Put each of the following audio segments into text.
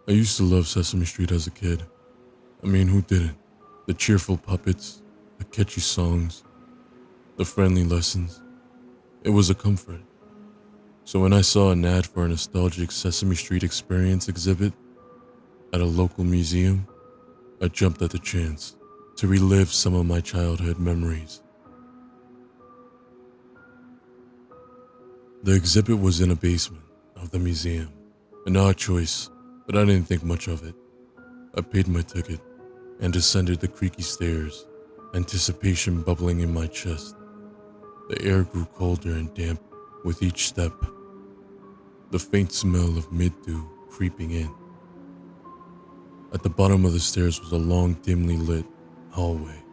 I used to love Sesame Street as a kid. I mean, who didn't? The cheerful puppets, the catchy songs, the friendly lessons. It was a comfort. So when I saw an ad for a nostalgic Sesame Street experience exhibit at a local museum, I jumped at the chance to relive some of my childhood memories. The exhibit was in a basement of the museum. An odd choice, but I didn't think much of it. I paid my ticket and descended the creaky stairs, anticipation bubbling in my chest. The air grew colder and damp with each step, the faint smell of mid-dew creeping in. At the bottom of the stairs was a long, dimly lit hallway,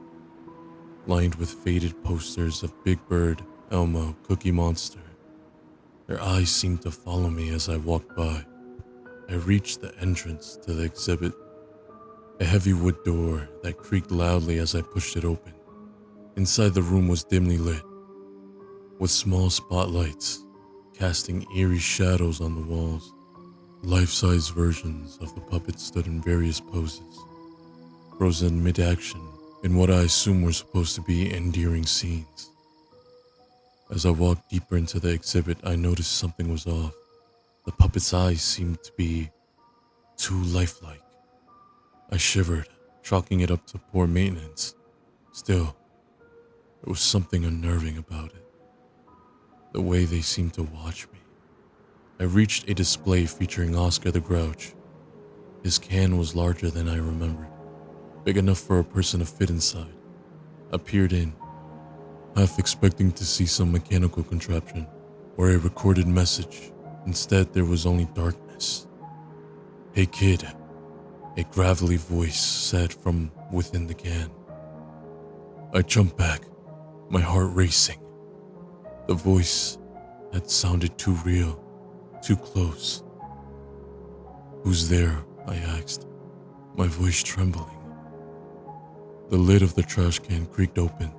lined with faded posters of Big Bird, Elmo, Cookie Monster. Their eyes seemed to follow me as I walked by. I reached the entrance to the exhibit, a heavy wood door that creaked loudly as I pushed it open. Inside the room was dimly lit, with small spotlights casting eerie shadows on the walls. Life-size versions of the puppets stood in various poses, frozen mid-action in what I assume were supposed to be endearing scenes. As I walked deeper into the exhibit, I noticed something was off. The puppets' eyes seemed to be too lifelike. I shivered, chalking it up to poor maintenance. Still, there was something unnerving about it, the way they seemed to watch me. I reached a display featuring Oscar the Grouch. His can was larger than I remembered, big enough for a person to fit inside. I peered in, half expecting to see some mechanical contraption or a recorded message. Instead, there was only darkness. "Hey kid," a gravelly voice said from within the can. I jumped back, my heart racing. The voice had sounded too real, too close. "Who's there?" I asked, my voice trembling. The lid of the trash can creaked open,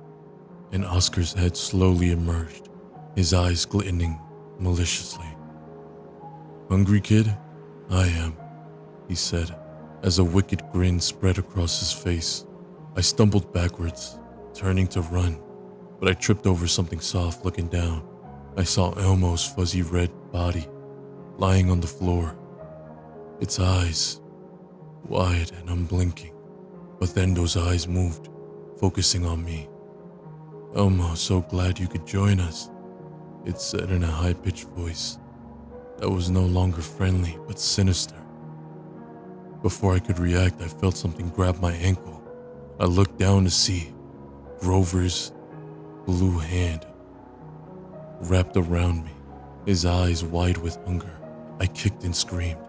and Oscar's head slowly emerged, his eyes glistening maliciously. "Hungry, kid?" "I am," he said, as a wicked grin spread across his face. I stumbled backwards, turning to run, but I tripped over something soft. Looking down, I saw Elmo's fuzzy red body lying on the floor, its eyes wide and unblinking. But then those eyes moved, focusing on me. "Elmo, so glad you could join us," it said in a high-pitched voice that was no longer friendly but sinister. Before I could react, I felt something grab my ankle. I looked down to see Grover's blue hand wrapped around me, his eyes wide with hunger. I kicked and screamed,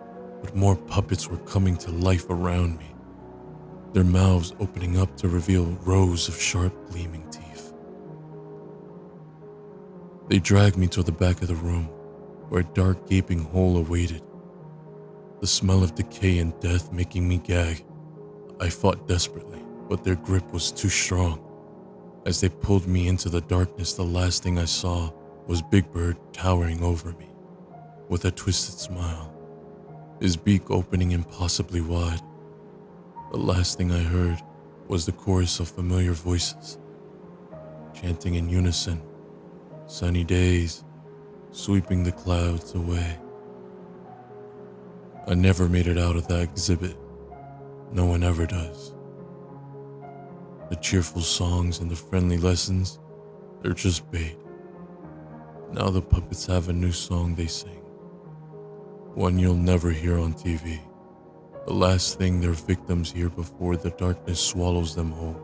but more puppets were coming to life around me, their mouths opening up to reveal rows of sharp, gleaming teeth. They dragged me to the back of the room, where a dark, gaping hole awaited, the smell of decay and death making me gag. I fought desperately, but their grip was too strong. As they pulled me into the darkness, the last thing I saw was Big Bird towering over me, with a twisted smile, his beak opening impossibly wide. The last thing I heard was the chorus of familiar voices, chanting in unison, "Sunny days, sweeping the clouds away." I never made it out of that exhibit. No one ever does. The cheerful songs and the friendly lessons, they're just bait. Now the puppets have a new song they sing, one you'll never hear on TV. The last thing their victims hear before the darkness swallows them whole.